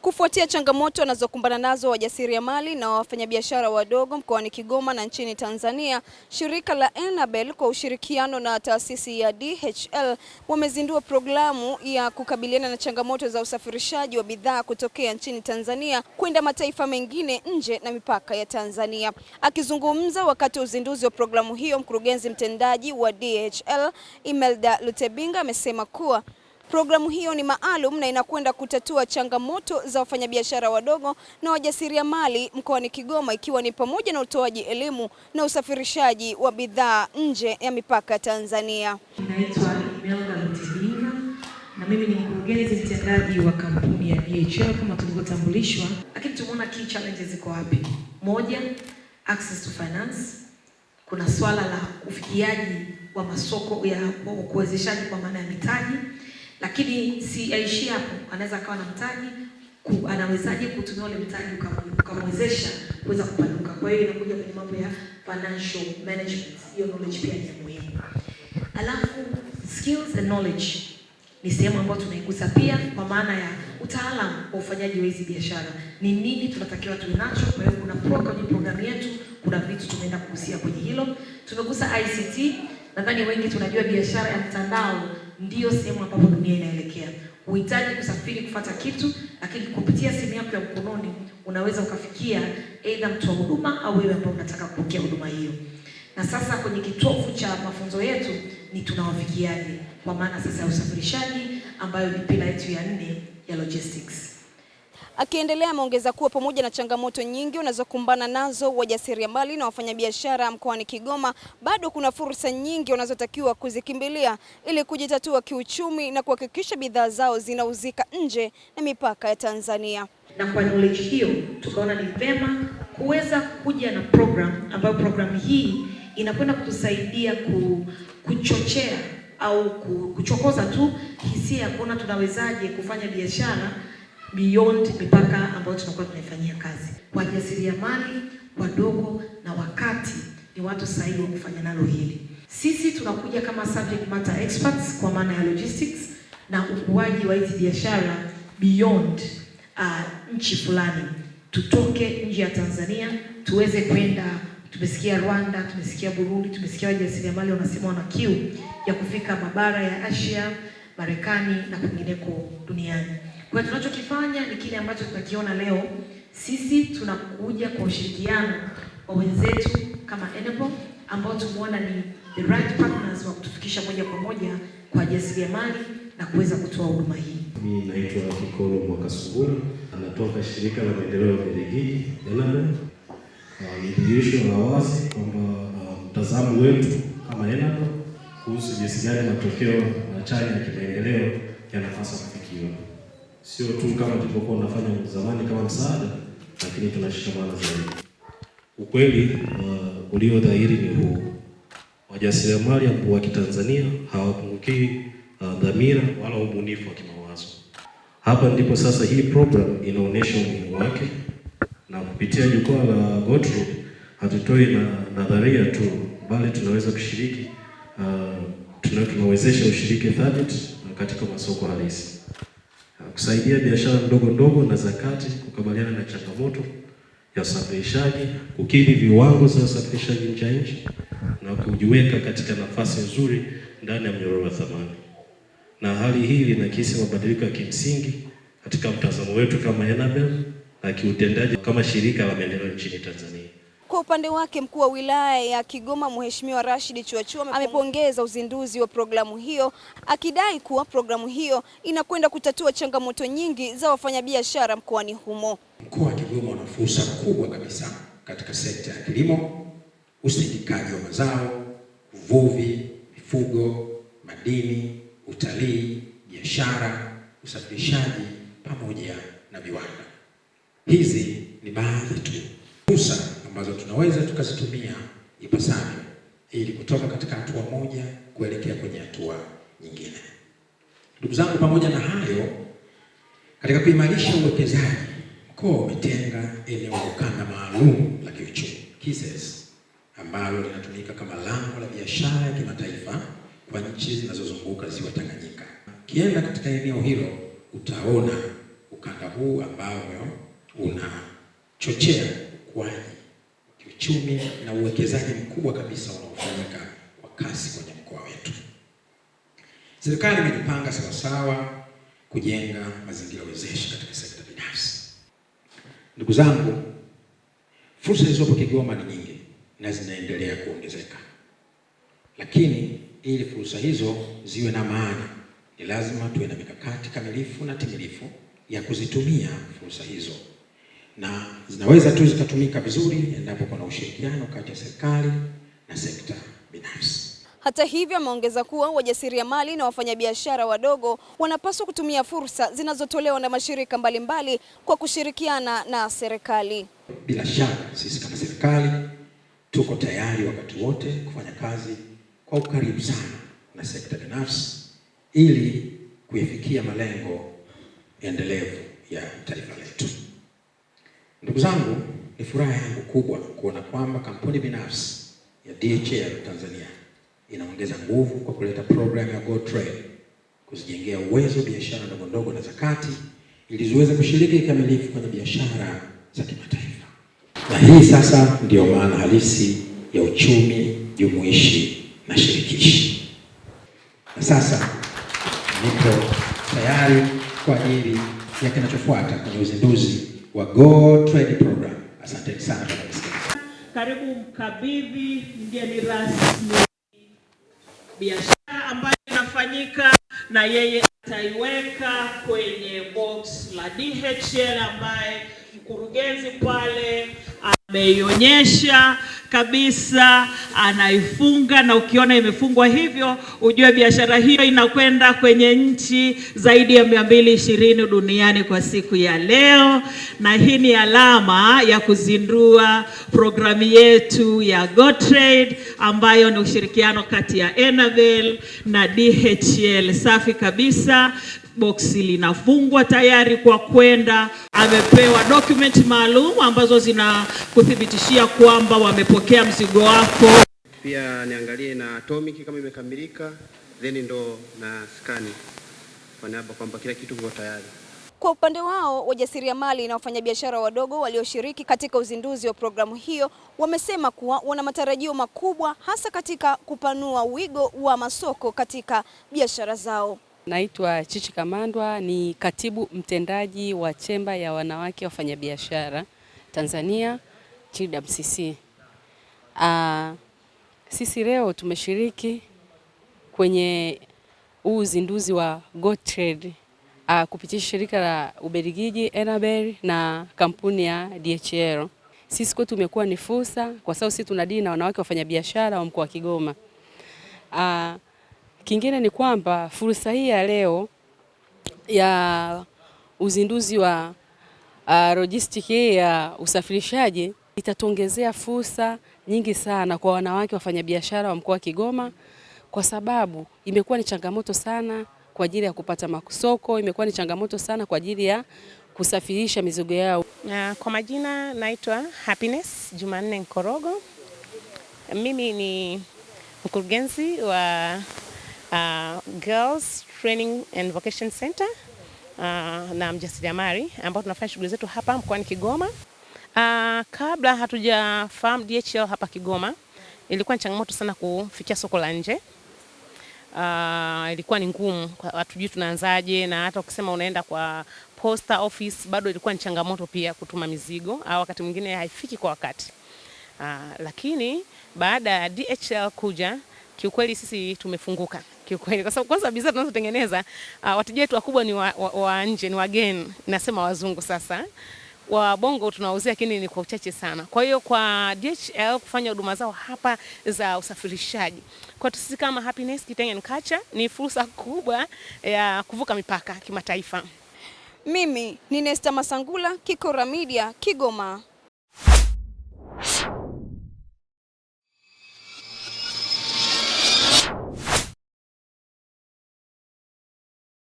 Kufuatia changamoto wanazokumbana nazo wajasiriamali na wafanyabiashara wadogo mkoani Kigoma na nchini Tanzania, shirika la Enabel kwa ushirikiano na taasisi ya DHL wamezindua programu ya kukabiliana na changamoto za usafirishaji wa bidhaa kutokea nchini Tanzania kwenda mataifa mengine nje na mipaka ya Tanzania. Akizungumza wakati wa uzinduzi wa programu hiyo, mkurugenzi mtendaji wa DHL Imelda Lutebinga amesema kuwa programu hiyo ni maalum na inakwenda kutatua changamoto za wafanyabiashara wadogo na wajasiriamali mkoani Kigoma, ikiwa ni pamoja na utoaji elimu na usafirishaji wa bidhaa nje ya mipaka ya Tanzania. Naitwa Imelda Lutebinga na mimi ni mkurugenzi mtendaji wa kampuni ya DHL kama tulivyotambulishwa. Lakini tumeona key challenges ziko wapi? Moja, access to finance. Kuna swala la ufikiaji wa masoko ya kuwezeshaji kwa maana ya mitaji. Lakini si aishi hapo, anaweza akawa na mtaji, anawezaje kutumia ule mtaji ukamwezesha kuweza kupanuka. Kwa hiyo inakuja kwenye mambo ya financial management, hiyo knowledge pia ni muhimu. Alafu skills and knowledge ni sehemu ambayo tunaigusa pia kwa maana ya utaalamu wa ufanyaji wa hizi biashara. Ni nini tunatakiwa tuwe nacho? Kwa hiyo kuna kwenye programu yetu, kuna vitu tumeenda kugusia kwenye hilo. Tumegusa ICT, nadhani wengi tunajua biashara ya mtandao ndio sehemu ambapo dunia inaelekea. Uhitaji kusafiri kufuata kitu, lakini kupitia simu yako ya mkononi unaweza ukafikia aidha mtoa huduma au wewe ambao unataka kupokea huduma hiyo. Na sasa kwenye kitovu cha mafunzo yetu ni tunawafikiaje, kwa maana sasa ya usafirishaji ambayo ni pila yetu ya 4 ya logistics. Akiendelea ameongeza kuwa pamoja na changamoto nyingi wanazokumbana nazo wajasiriamali na wafanyabiashara mkoani Kigoma, bado kuna fursa nyingi wanazotakiwa kuzikimbilia ili kujitatua kiuchumi na kuhakikisha bidhaa zao zinauzika nje na mipaka ya Tanzania. Na kwa knowledge hiyo tukaona ni vema kuweza kuja na program ambayo programu hii inakwenda kutusaidia kuchochea au kuchokoza tu hisia ya kuona tunawezaje kufanya biashara beyond mipaka ambayo tunakuwa tunaifanyia kazi. Wajasiriamali wadogo na wakati ni watu sahihi wa kufanya nalo hili. Sisi tunakuja kama subject matter experts kwa maana ya logistics na ukuaji wa hizi biashara beyond nchi fulani. Tutoke nje ya Tanzania, tuweze kwenda, tumesikia Rwanda, tumesikia Burundi, tumesikia wajasiriamali wanasema wana kiu ya kufika mabara ya Asia, Marekani na kwingineko duniani. Kwa tunachokifanya ni kile ambacho tunakiona leo. Sisi tunakuja kwa ushirikiano wa wenzetu kama Enabel ambao tumeona ni the right partners wa kutufikisha moja kwa moja kwa wajasiriamali na kuweza kutoa huduma hii. Mimi naitwa Kikolo Mwakasungura, natoka shirika la maendeleo ya Belgiji Enabel. Ni dirisho la wazi kwamba mtazamo wetu kama Enabel kuhusu jinsi gani matokeo na chanya ya kimaendeleo yanapaswa kufikiwa. Sio tu kama tulipokuwa tunafanya zamani kama msaada, lakini tunashikamana zaidi. Ukweli ulio dhahiri ni huu: wajasiriamali ambao wa Kitanzania hawapungukii dhamira wala ubunifu wa kimawazo. Hapa ndipo sasa hii program inaonyesha umuhimu wake, na kupitia jukwaa la GoThrough hatutoi na nadharia tu, bali tunaweza kushiriki, tunawezesha ushiriki thabiti katika masoko halisi, kusaidia biashara ndogo na zakati kukabiliana na changamoto ya usafirishaji, kukidhi viwango za usafirishaji nje ya nchi na kujiweka katika nafasi nzuri ndani ya mnyororo wa thamani. Na hali hii inakisi mabadiliko ya kimsingi katika mtazamo wetu kama Enabel na kiutendaji kama shirika la maendeleo nchini Tanzania. Kwa upande wake, mkuu wa wilaya ya Kigoma Mheshimiwa Rashid Chuachua amepongeza uzinduzi wa programu hiyo, akidai kuwa programu hiyo inakwenda kutatua changamoto nyingi za wafanyabiashara mkoani humo. Mkoa wa Kigoma una fursa kubwa kabisa katika sekta ya kilimo, usindikaji wa mazao, uvuvi, mifugo, madini, utalii, biashara, usafirishaji pamoja na viwanda. Hizi ni baadhi tu fursa ambazo tunaweza tukazitumia ipasavyo ili kutoka katika hatua moja kuelekea kwenye hatua nyingine. Ndugu zangu, pamoja na hayo, katika kuimarisha uwekezaji, mkoa umetenga eneo la ukanda maalum la kiuchumi KISES ambalo linatumika kama lango la biashara ya kimataifa kwa nchi zinazozunguka ziwa Tanganyika. Kienda katika eneo hilo utaona ukanda huu ambao unachochea ukuaji kiuchumi na uwekezaji mkubwa kabisa unaofanyika kwa kasi kwenye mkoa wetu. Serikali imejipanga sawasawa kujenga mazingira wezeshi katika sekta binafsi. Ndugu zangu, fursa zilizopo Kigoma ni nyingi na zinaendelea kuongezeka. Lakini ili fursa hizo ziwe na maana, ni lazima tuwe na mikakati kamilifu na timilifu ya kuzitumia fursa hizo. Na zinaweza tu zikatumika vizuri endapo kuna ushirikiano kati ya serikali na sekta binafsi. Hata hivyo, ameongeza kuwa wajasiriamali na wafanyabiashara wadogo wanapaswa kutumia fursa zinazotolewa na mashirika mbalimbali kwa kushirikiana na serikali. Bila shaka sisi kama serikali tuko tayari wakati wote kufanya kazi kwa ukaribu sana na sekta binafsi ili kuifikia malengo endelevu ya taifa letu. Ndugu zangu, ni furaha yangu kubwa kuona kwamba kampuni binafsi ya DHL Tanzania inaongeza nguvu kwa kuleta programu ya GoTrade kuzijengea uwezo biashara ndogo ndogo na zakati ili ziweze kushiriki kikamilifu kwenye biashara za kimataifa. Na hii sasa ndiyo maana halisi ya uchumi jumuishi na shirikishi. Na sasa nipo tayari kwa ajili ya kinachofuata kwenye uzinduzi wa GoTrade program. Asante sana kwa kusikiliza. Karibu mkabidhi mgeni rasmi biashara ambayo inafanyika, na yeye ataiweka kwenye box la DHL ambaye mkurugenzi pale ameionyesha kabisa, anaifunga, na ukiona imefungwa hivyo ujue biashara hiyo inakwenda kwenye nchi zaidi ya 220 duniani kwa siku ya leo. Na hii ni alama ya kuzindua programu yetu ya GoTrade ambayo ni ushirikiano kati ya Enabel na DHL. Safi kabisa. Boksi linafungwa tayari kwa kwenda. Amepewa document maalum ambazo zinakuthibitishia kwamba wamepokea mzigo wako. Pia niangalie na atomic kama imekamilika, then ndo na skani kwa niaba kwamba kila kitu kiko tayari. Kwa upande wao, wajasiriamali na wafanyabiashara wadogo walioshiriki katika uzinduzi wa programu hiyo wamesema kuwa wana matarajio makubwa hasa katika kupanua wigo wa masoko katika biashara zao. Naitwa Chichi Kamandwa, ni katibu mtendaji wa chemba ya wanawake wafanyabiashara Tanzania TWCC. Sisi leo tumeshiriki kwenye uzinduzi wa GoTrade kupitia shirika la Ubelgiji Enabel na kampuni ya DHL. Sisi kwetu tumekuwa ni fursa kwa sababu sisi tunadili na wanawake wafanyabiashara wa mkoa wa Kigoma. Kingine ni kwamba fursa hii ya leo ya uzinduzi wa logistiki ya usafirishaji itatuongezea fursa nyingi sana kwa wanawake wafanyabiashara wa mkoa wa Kigoma, kwa sababu imekuwa ni changamoto sana kwa ajili ya kupata masoko, imekuwa ni changamoto sana kwa ajili ya kusafirisha mizigo yao. Kwa majina naitwa Happiness Jumanne Nkorogo. Mimi ni mkurugenzi wa Girls Training and Vocation Center na mjasiriamali ambao tunafanya shughuli zetu hapa mkoani Kigoma. Kabla hatujafahamu DHL hapa Kigoma, ilikuwa ni changamoto sana kufikia soko la nje. Ilikuwa ni ngumu, hatujui tunaanzaje, na hata ukisema unaenda kwa posta office bado ilikuwa ni changamoto pia kutuma mizigo, au wakati mwingine haifiki kwa wakati. Lakini baada ya DHL kuja, kiukweli sisi tumefunguka. Kiukweli kwa sababu kwanza bidhaa tunazotengeneza wateja wetu wakubwa ni wa nje, ni wageni, nasema wazungu sasa. Wa bongo tunauzia lakini ni kwa uchache sana. Kwa hiyo kwa DHL kufanya huduma zao hapa za usafirishaji, kwa sisi kama Happiness Kitenge and Culture ni fursa kubwa ya kuvuka mipaka kimataifa. Mimi ni Nesta Masangula, Kikora Media, Kigoma.